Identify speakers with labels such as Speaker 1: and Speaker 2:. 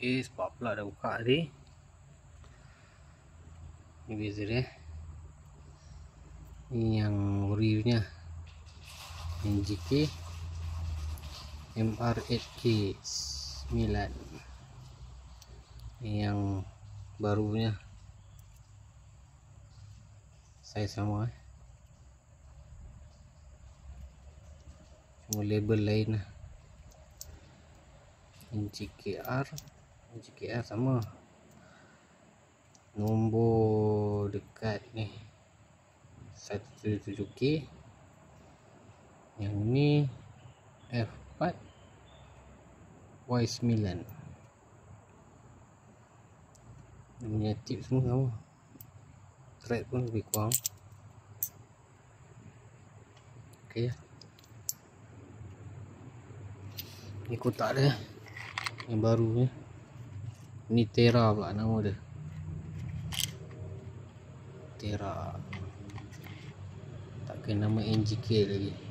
Speaker 1: Sebab pula dah buka tadi. Ni beza dia. Ni yang reviewnya NGK MR8K9. Ni yang barunya. Saiz sama cuma label lain lah. NGKR sama. Nombor dekat ni 177K. Yang ni F4 Y9. Dia punya tip semua sama. Thread pun lebih kurang. Ok. Ni kotak dia yang baru ni. Ni Tera pula nama dia. Tera. Tak kena nama NGK lagi.